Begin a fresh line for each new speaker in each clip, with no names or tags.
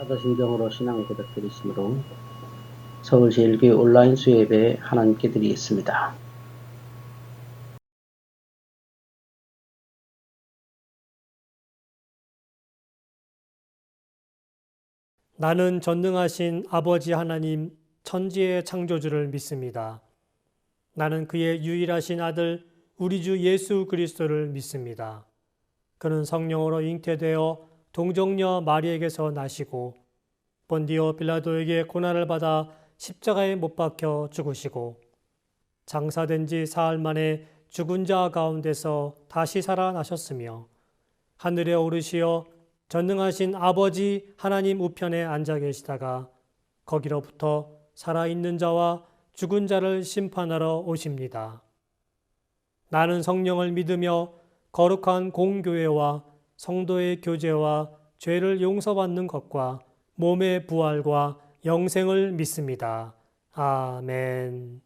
사도신경으로 신앙 고백드리심으로 서울제일교회 온라인 수요예배 하나님께 드리겠습니다.
나는 전능하신 아버지 하나님 천지의 창조주를 믿습니다. 나는 그의 유일하신 아들 우리 주 예수 그리스도를 믿습니다. 그는 성령으로 잉태되어 동정녀 마리에게서 나시고 본디오 빌라도에게 고난을 받아 십자가에 못 박혀 죽으시고 장사된 지 사흘 만에 죽은 자 가운데서 다시 살아나셨으며 하늘에 오르시어 전능하신 아버지 하나님 우편에 앉아 계시다가 거기로부터 살아있는 자와 죽은 자를 심판하러 오십니다. 나는 성령을 믿으며 거룩한 공교회와 성도의 교제와 죄를 용서받는 것과 몸의 부활과 영생을 믿습니다. 아멘.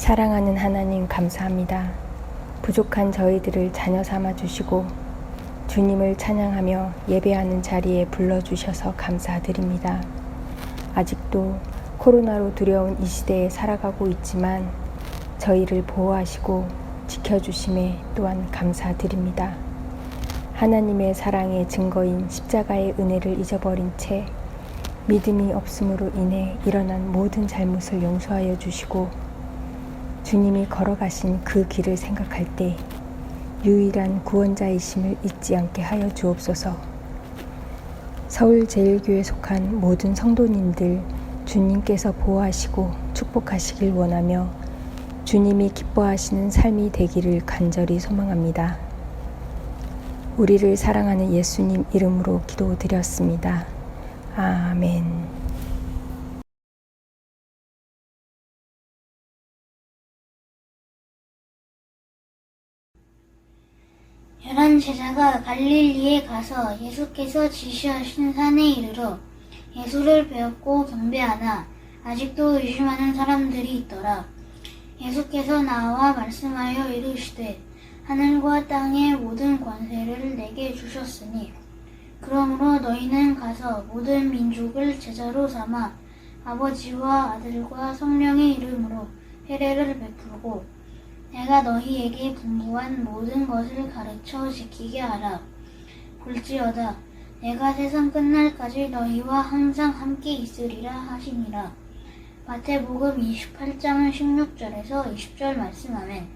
사랑하는 하나님 감사합니다. 부족한 저희들을 자녀 삼아 주시고 주님을 찬양하며 예배하는 자리에 불러주셔서 감사드립니다. 아직도 코로나로 두려운 이 시대에 살아가고 있지만 저희를 보호하시고 지켜주심에 또한 감사드립니다. 하나님의 사랑의 증거인 십자가의 은혜를 잊어버린 채 믿음이 없음으로 인해 일어난 모든 잘못을 용서하여 주시고 주님이 걸어가신 그 길을 생각할 때 유일한 구원자이심을 잊지 않게 하여 주옵소서. 서울제일교회에 속한 모든 성도님들 주님께서 보호하시고 축복하시길 원하며 주님이 기뻐하시는 삶이 되기를 간절히 소망합니다. 우리를 사랑하는 예수님 이름으로 기도드렸습니다. 아멘.
열한 제자가 갈릴리에 가서 예수께서 지시하신 산에 이르러 예수를 배웠고 경배하나 아직도 의심하는 사람들이 있더라. 예수께서 나와 말씀하여 이르시되 하늘과 땅의 모든 권세를 내게 주셨으니 그러므로 너희는 가서 모든 민족을 제자로 삼아 아버지와 아들과 성령의 이름으로 세례를 베풀고 내가 너희에게 분부한 모든 것을 가르쳐 지키게 하라. 볼지어다 내가 세상 끝날까지 너희와 항상 함께 있으리라 하시니라. 마태복음 28장 16절에서 20절 말씀. 아멘.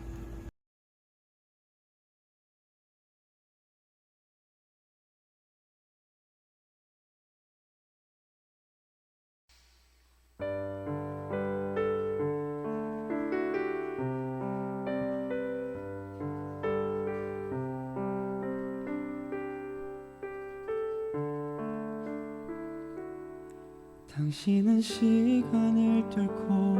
당신은 시간을 뚫고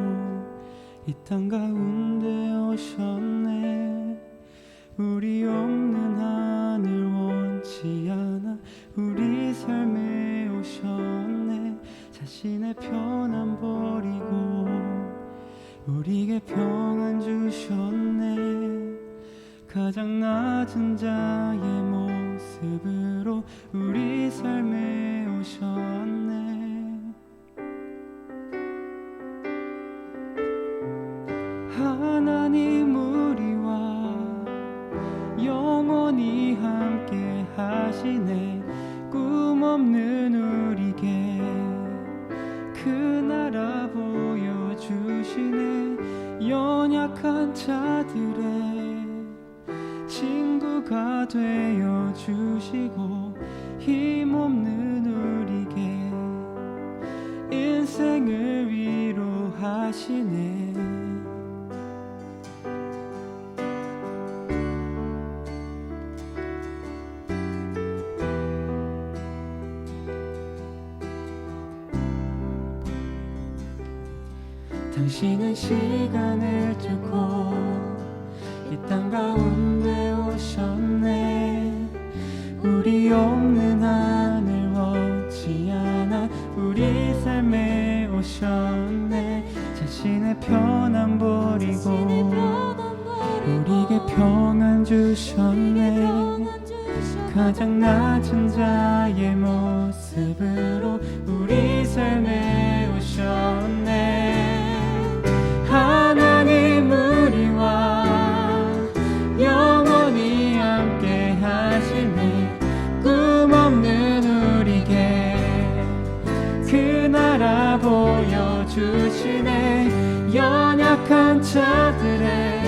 이 땅 가운데 오셨네. 우리 없는 하늘 원치 않아 우리 삶에 오셨네. 자신의 편안 버리고 우리에게 평안 주셨네. 가장 낮은 자의 모습으로 우리 삶에 오셨네. 하나님 우리와 영원히 함께 하시네. 꿈 없는 우리에게 그 나라 보여주시네. 연약한 자들의 친구가 되어 주시고 힘없는 우리에게 인생을 위로하시네. 당신은 시간을 뚫고 이 땅 가운데 오셨네. 우리 없는 하늘 원치 않아 우리 삶에 오셨네. 자신의 편안 버리고 우리에게 평안 주셨네. 가장 낮은 자의 모습으로 우리 삶에 오셨네. 하나님 우리와 영원히 함께 하시네. 꿈 없는 우리에게 그 나라 보여주시네. 연약한 자들의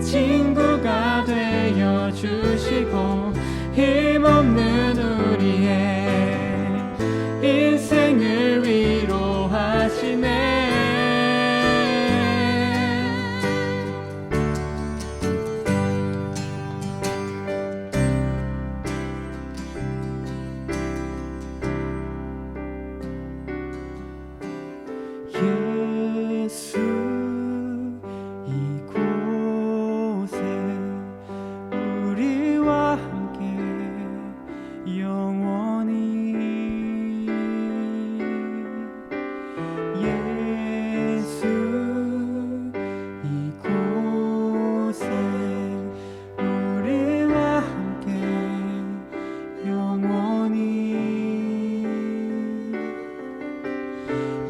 친구가 되어 주시고 힘없는 우리의 인생을 위로하시네. 예수 이곳에 우리와 함께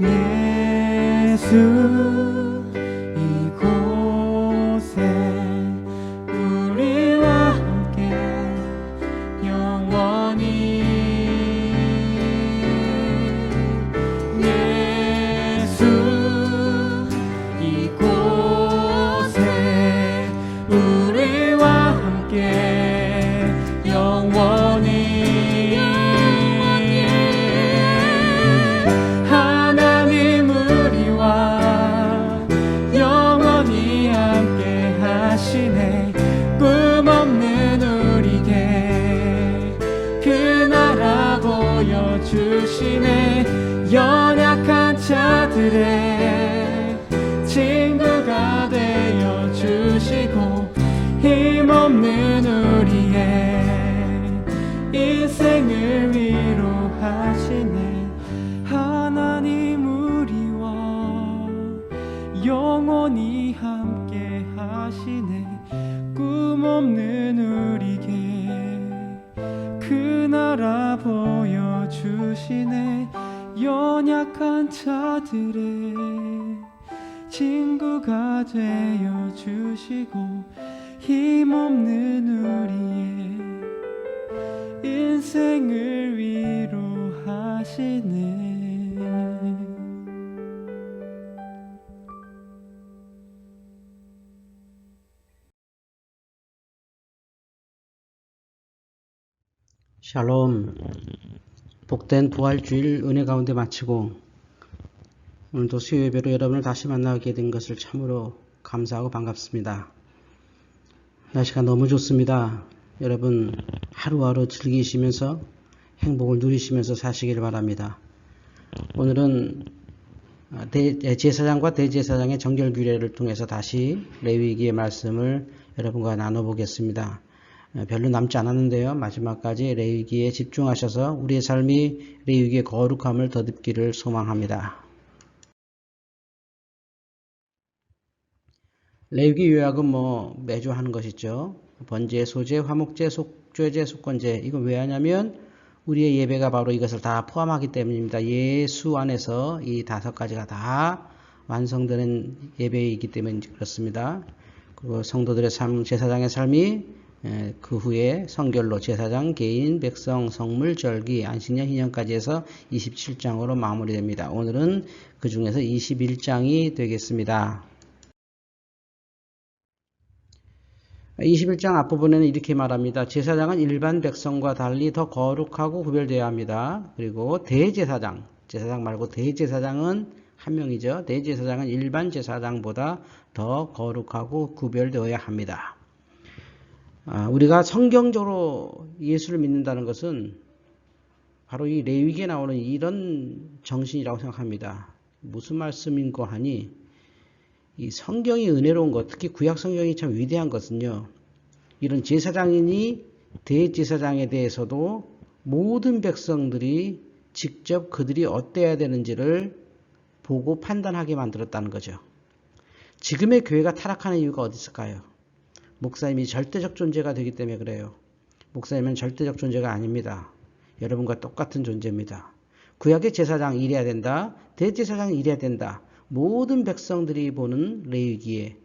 예수 이곳에 우리와 함께 영원히 예수 이곳에 우리와 함께 영원히 하나님 우리와 영원히 함께 하시네. 꿈없는 우리에게 그 나라 보여주시네. 연약한 자들의 친구가 되어 주시고 힘없는 우리의 인생을 위로하시네. 하나님 우리와 영원히 함께 하시네. 꿈없는 우리에게 그 나라 보여주시네. 연약한 자들의 친구가 되어 주시고 힘없는 우리의 인생을 위로하시네.
샬롬. 복된 부활주일 은혜 가운데 마치고 오늘도 수요예배로 여러분을 다시 만나게 된 것을 참으로 감사하고 반갑습니다. 날씨가 너무 좋습니다. 여러분 하루하루 즐기시면서 행복을 누리시면서 사시길 바랍니다. 오늘은 제사장과 대제사장의 정결규례를 통해서 다시 레위기의 말씀을 여러분과 나눠보겠습니다. 별로 남지 않았는데요. 마지막까지 레위기에 집중하셔서 우리의 삶이 레위기의 거룩함을 덧입기를 소망합니다. 레위기 요약은 매주 하는 것이죠. 번제, 소제, 화목제, 속죄제, 속건제. 이건 왜 하냐면 우리의 예배가 바로 이것을 다 포함하기 때문입니다. 예수 안에서 이 5가지가 다 완성되는 예배이기 때문에 그렇습니다. 그리고 성도들의 삶, 제사장의 삶이 그 후에 성결로 제사장, 개인, 백성, 성물, 절기, 안식년, 희년까지 해서 27장으로 마무리됩니다. 오늘은 그 중에서 21장이 되겠습니다. 21장 앞부분에는 이렇게 말합니다. 제사장은 일반 백성과 달리 더 거룩하고 구별되어야 합니다. 그리고 대제사장, 제사장 말고 대제사장은 한 명이죠. 대제사장은 일반 제사장보다 더 거룩하고 구별되어야 합니다. 우리가 성경적으로 예수를 믿는다는 것은 바로 이 레위기에 나오는 이런 정신이라고 생각합니다. 무슨 말씀인 거 하니 이 성경이 은혜로운 것, 특히 구약 성경이 참 위대한 것은요. 이런 제사장이니 대제사장에 대해서도 모든 백성들이 직접 그들이 어때야 되는지를 보고 판단하게 만들었다는 거죠. 지금의 교회가 타락하는 이유가 어디 있을까요? 목사님이 절대적 존재가 되기 때문에 그래요. 목사님은 절대적 존재가 아닙니다. 여러분과 똑같은 존재입니다. 구약의 제사장 이래야 된다. 대제사장 이래야 된다. 모든 백성들이 보는 레위기에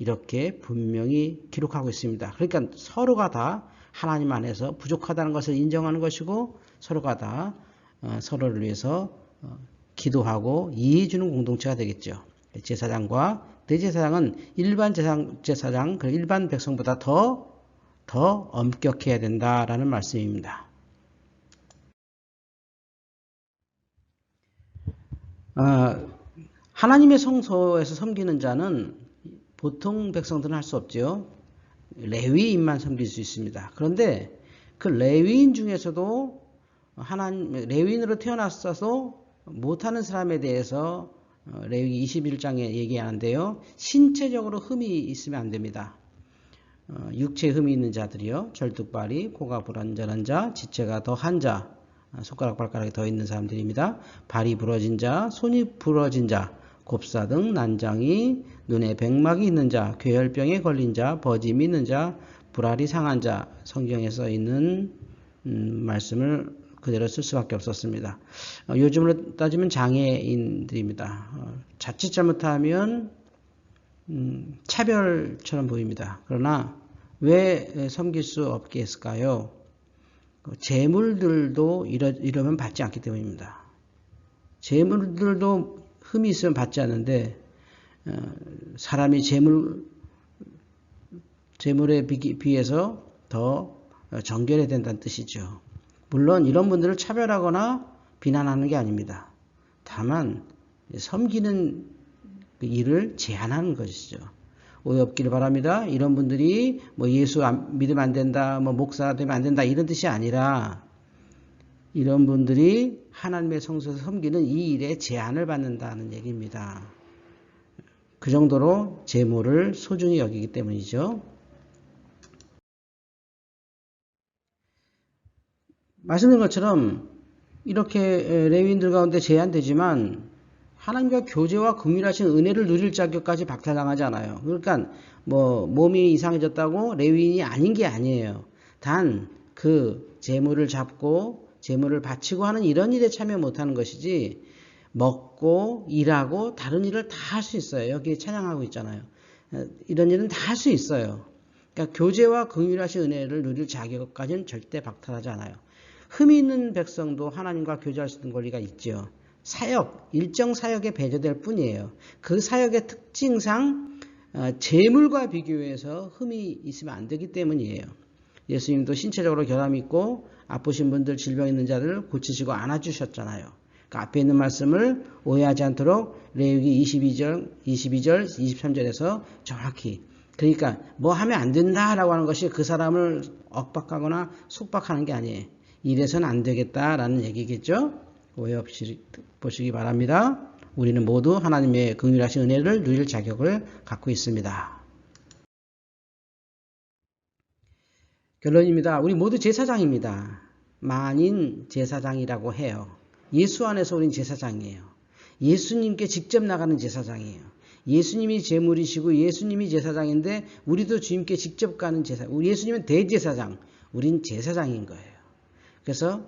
이렇게 분명히 기록하고 있습니다. 그러니까 서로가 다 하나님 안에서 부족하다는 것을 인정하는 것이고 서로가 다 서로를 위해서 기도하고 이해해주는 공동체가 되겠죠. 제사장과 대제사장은 일반 제사장, 일반 백성보다 더 엄격해야 된다라는 말씀입니다. 하나님의 성소에서 섬기는 자는 보통 백성들은 할 수 없죠. 레위인만 섬길 수 있습니다. 그런데 그 레위인 중에서도 레위인으로 태어났어서 못하는 사람에 대해서 레위기 21장에 얘기하는데요. 신체적으로 흠이 있으면 안 됩니다. 육체에 흠이 있는 자들이요. 절뚝발이, 코가 불완전한 자, 지체가 더한 자, 손가락 발가락이 더 있는 사람들입니다. 발이 부러진 자, 손이 부러진 자, 곱사등, 난장이, 눈에 백막이 있는 자, 괴혈병에 걸린 자, 버짐이 있는 자, 불알이 상한 자, 성경에 써 있는 말씀을 그대로 쓸 수밖에 없었습니다. 요즘으로 따지면 장애인들입니다. 자칫 잘못하면 차별처럼 보입니다. 그러나 왜 섬길 수 없게 했을까요? 재물들도 이러면 받지 않기 때문입니다. 재물들도 흠이 있으면 받지 않는데 사람이 재물에 비해서 더 정결해야 된다는 뜻이죠. 물론 이런 분들을 차별하거나 비난하는 게 아닙니다. 다만 섬기는 일을 제한하는 것이죠. 오해 없기를 바랍니다. 이런 분들이 뭐 예수 믿으면 안 된다, 뭐 목사 되면 안 된다 이런 뜻이 아니라 이런 분들이 하나님의 성소에서 섬기는 이 일에 제한을 받는다는 얘기입니다. 그 정도로 재물을 소중히 여기기 때문이죠. 말씀드린 것처럼 이렇게 레위인들 가운데 제한되지만 하나님과 교제와 긍휼하신 은혜를 누릴 자격까지 박탈당하지 않아요. 그러니까 뭐 몸이 이상해졌다고 레위인이 아닌 게 아니에요. 단 그 재물을 잡고 재물을 바치고 하는 이런 일에 참여 못하는 것이지 먹고 일하고 다른 일을 다 할 수 있어요. 여기 찬양하고 있잖아요. 이런 일은 다 할 수 있어요. 그러니까 교제와 긍휼하신 은혜를 누릴 자격까지는 절대 박탈하지 않아요. 흠이 있는 백성도 하나님과 교제할 수 있는 권리가 있죠. 사역, 일정 사역에 배제될 뿐이에요. 그 사역의 특징상 재물과 비교해서 흠이 있으면 안 되기 때문이에요. 예수님도 신체적으로 결함이 있고 아프신 분들, 질병 있는 자들을 고치시고 안아주셨잖아요. 그 앞에 있는 말씀을 오해하지 않도록 레위기 22절, 23절에서 정확히 그러니까 뭐 하면 안 된다라고 하는 것이 그 사람을 억박하거나 속박하는 게 아니에요. 이래서는 안 되겠다라는 얘기겠죠. 오해 없이 보시기 바랍니다. 우리는 모두 하나님의 긍휼하신 은혜를 누릴 자격을 갖고 있습니다. 결론입니다. 우리 모두 제사장입니다. 만인 제사장이라고 해요. 예수 안에서 우린 제사장이에요. 예수님께 직접 나가는 제사장이에요. 예수님이 제물이시고 예수님이 제사장인데 우리도 주님께 직접 가는 제사장. 우리 예수님은 대제사장, 우린 제사장인 거예요. 그래서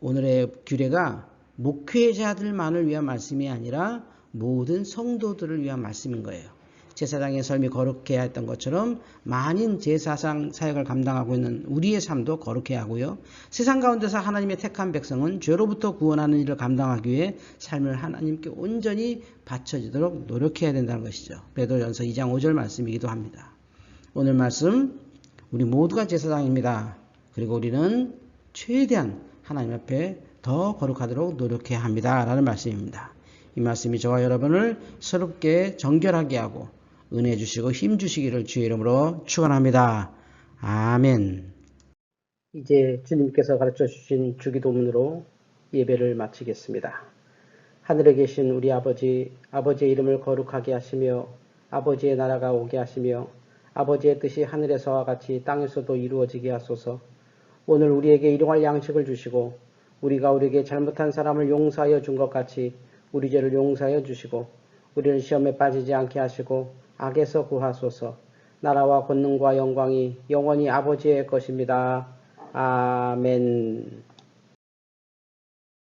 오늘의 규례가 목회자들만을 위한 말씀이 아니라 모든 성도들을 위한 말씀인 거예요. 제사장의 삶이 거룩해야 했던 것처럼 만인 제사장 사역을 감당하고 있는 우리의 삶도 거룩해야 하고요. 세상 가운데서 하나님의 택한 백성은 죄로부터 구원하는 일을 감당하기 위해 삶을 하나님께 온전히 바쳐지도록 노력해야 된다는 것이죠. 베드로전서 2장 5절 말씀이기도 합니다. 오늘 말씀 우리 모두가 제사장입니다. 그리고 우리는 최대한 하나님 앞에 더 거룩하도록 노력해야 합니다. 라는 말씀입니다. 이 말씀이 저와 여러분을 새롭게 정결하게 하고 은혜 주시고 힘 주시기를 주의 이름으로 축원합니다. 아멘. 이제 주님께서 가르쳐 주신 주기도문으로 예배를 마치겠습니다. 하늘에 계신 우리 아버지, 아버지의 이름을 거룩하게 하시며 아버지의 나라가 오게 하시며 아버지의 뜻이 하늘에서와 같이 땅에서도 이루어지게 하소서. 오늘 우리에게 일용할 양식을 주시고 우리가 우리에게 잘못한 사람을 용서하여 준 것 같이 우리 죄를 용서하여 주시고 우리를 시험에 빠지지 않게 하시고 악에서 구하소서. 나라와 권능과 영광이 영원히 아버지의 것입니다. 아멘.